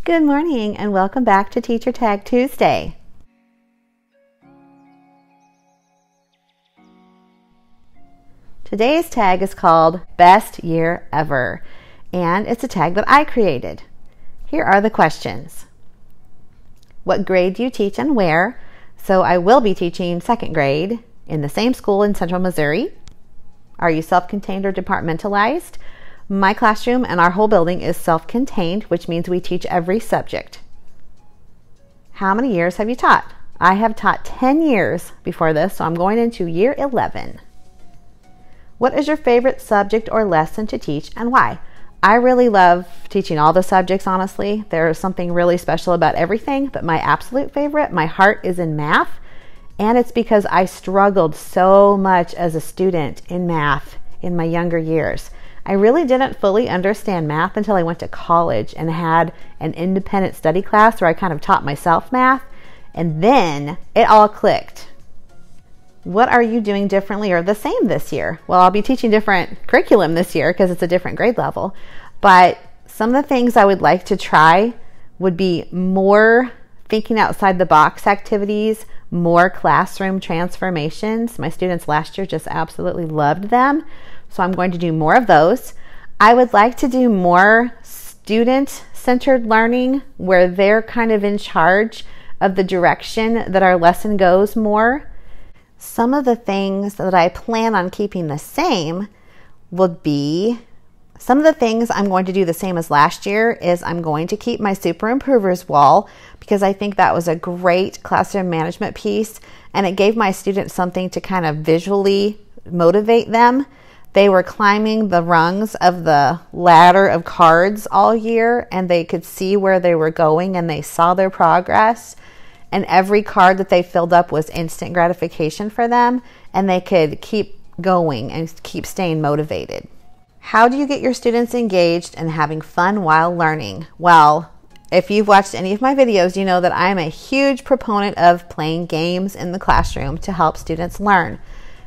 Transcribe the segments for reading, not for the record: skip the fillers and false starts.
Good morning and welcome back to Teacher Tag Tuesday. Today's tag is called Best Year Ever, and it's a tag that I created. Here are the questions. What grade do you teach and where? So I will be teaching second grade in the same school in Central Missouri. Are you self-contained or departmentalized? My classroom and our whole building is self-contained, which means we teach every subject. How many years have you taught? I have taught 10 years before this, so I'm going into year 11. What is your favorite subject or lesson to teach and why? I really love teaching all the subjects, honestly. There's something really special about everything, but my absolute favorite, my heart is in math, and it's because I struggled so much as a student in math in my younger years. I really didn't fully understand math until I went to college and had an independent study class where I kind of taught myself math, and then it all clicked. What are you doing differently or the same this year? Well, I'll be teaching different curriculum this year because it's a different grade level, but some of the things I would like to try would be more thinking outside the box activities, more classroom transformations. My students last year just absolutely loved them. So I'm going to do more of those. I would like to do more student-centered learning where they're kind of in charge of the direction that our lesson goes more. Some of the things that I plan on keeping the same would be, some of the things I'm going to do the same as last year is I'm going to keep my Super Improvers wall because I think that was a great classroom management piece and it gave my students something to kind of visually motivate them. They were climbing the rungs of the ladder of cards all year and they could see where they were going and they saw their progress. And every card that they filled up was instant gratification for them and they could keep going and keep staying motivated. How do you get your students engaged and having fun while learning? Well, if you've watched any of my videos, you know that I'm a huge proponent of playing games in the classroom to help students learn,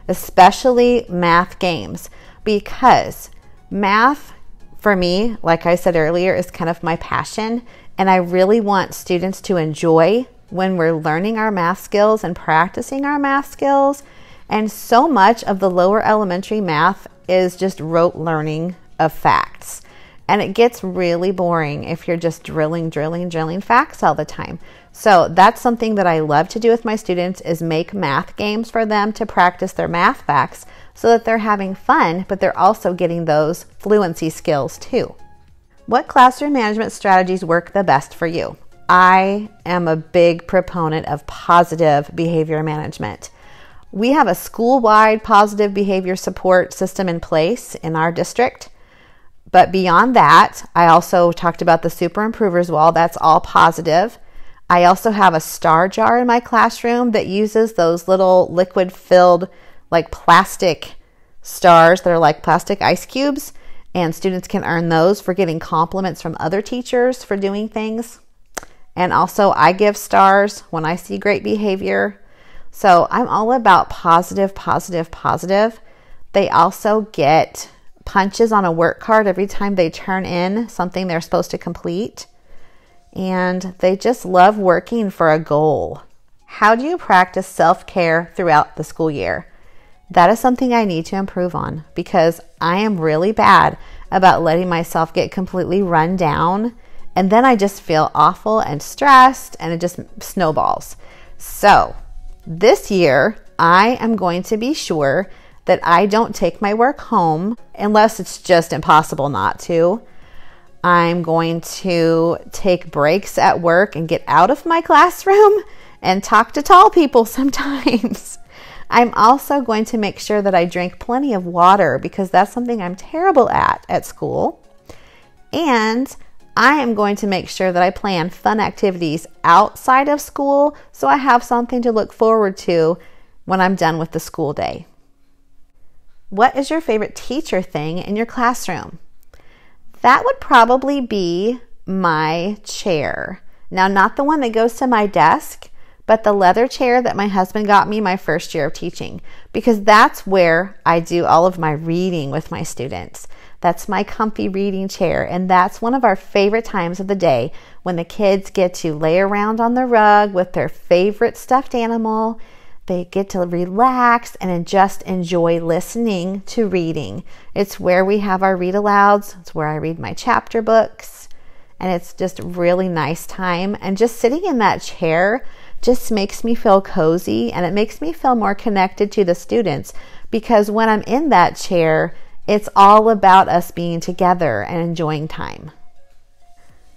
especially math games, because math for me, like I said earlier, is kind of my passion, and I really want students to enjoy when we're learning our math skills and practicing our math skills. And so much of the lower elementary math is just rote learning of facts. And it gets really boring if you're just drilling facts all the time. So that's something that I love to do with my students is make math games for them to practice their math facts so that they're having fun, but they're also getting those fluency skills too. What classroom management strategies work the best for you? I am a big proponent of positive behavior management. We have a school-wide positive behavior support system in place in our district. But beyond that, I also talked about the Super Improvers wall. That's all positive. I also have a star jar in my classroom that uses those little liquid-filled, like plastic stars that are like plastic ice cubes. And students can earn those for getting compliments from other teachers for doing things. And also I give stars when I see great behavior. So I'm all about positive, positive, positive. They also get punches on a work card every time they turn in something they're supposed to complete. And they just love working for a goal. How do you practice self-care throughout the school year? That is something I need to improve on because I am really bad about letting myself get completely run down. And then I just feel awful and stressed and it just snowballs. So this year, I am going to be sure that I don't take my work home unless it's just impossible not to. I'm going to take breaks at work and get out of my classroom and talk to tall people sometimes. I'm also going to make sure that I drink plenty of water because that's something I'm terrible at school. And I am going to make sure that I plan fun activities outside of school so I have something to look forward to when I'm done with the school day. What is your favorite teacher thing in your classroom? That would probably be my chair. Now, not the one that goes to my desk, but the leather chair that my husband got me my first year of teaching, because that's where I do all of my reading with my students. That's my comfy reading chair, and that's one of our favorite times of the day when the kids get to lay around on the rug with their favorite stuffed animal. They get to relax and just enjoy listening to reading. It's where we have our read alouds. It's where I read my chapter books, and it's just a really nice time. And just sitting in that chair just makes me feel cozy, and it makes me feel more connected to the students, because when I'm in that chair, it's all about us being together and enjoying time.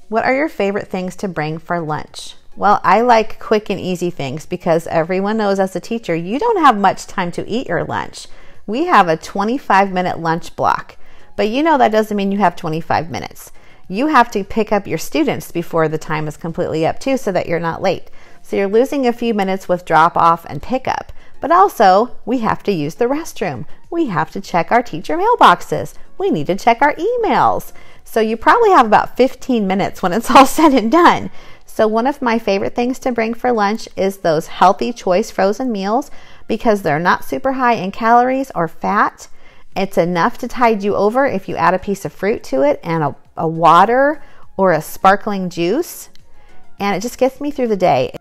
What are your favorite things to bring for lunch? Well, I like quick and easy things because everyone knows as a teacher, you don't have much time to eat your lunch. We have a 25-minute lunch block, but you know that doesn't mean you have 25 minutes. You have to pick up your students before the time is completely up too, so that you're not late. So you're losing a few minutes with drop off and pickup. But also, we have to use the restroom. We have to check our teacher mailboxes. We need to check our emails. So you probably have about 15 minutes when it's all said and done. So one of my favorite things to bring for lunch is those healthy choice frozen meals, because they're not super high in calories or fat. It's enough to tide you over if you add a piece of fruit to it and a water or a sparkling juice. And it just gets me through the day.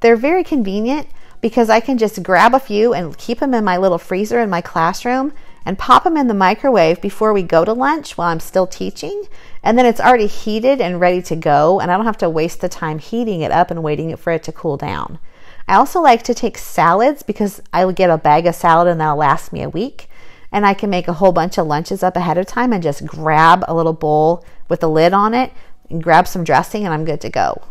They're very convenient because I can just grab a few and keep them in my little freezer in my classroom and pop them in the microwave before we go to lunch while I'm still teaching. And then it's already heated and ready to go, and I don't have to waste the time heating it up and waiting for it to cool down. I also like to take salads because I would get a bag of salad and that'll last me a week. And I can make a whole bunch of lunches up ahead of time and just grab a little bowl with a lid on it and grab some dressing, and I'm good to go.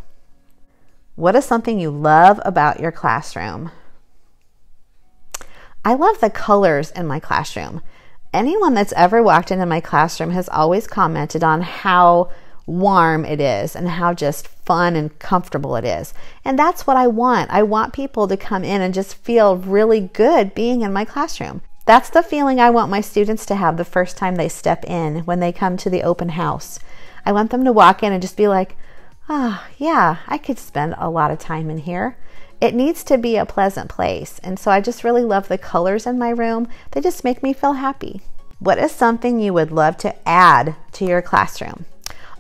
What is something you love about your classroom? I love the colors in my classroom. Anyone that's ever walked into my classroom has always commented on how warm it is and how just fun and comfortable it is. And that's what I want. I want people to come in and just feel really good being in my classroom. That's the feeling I want my students to have the first time they step in when they come to the open house. I want them to walk in and just be like, oh, yeah, I could spend a lot of time in here. It needs to be a pleasant place. And so I just really love the colors in my room. They just make me feel happy. What is something you would love to add to your classroom?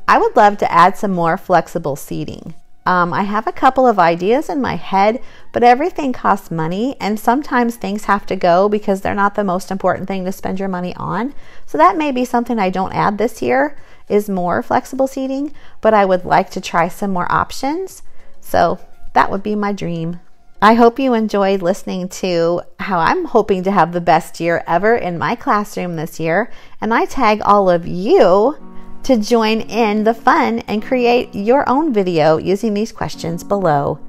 I would love to add some more flexible seating. I have a couple of ideas in my head, but everything costs money, and sometimes things have to go because they're not the most important thing to spend your money on. So that may be something I don't add this year, is more flexible seating, but I would like to try some more options. So that would be my dream. I hope you enjoyed listening to how I'm hoping to have the best year ever in my classroom this year, and I tag all of you to join in the fun and create your own video using these questions below.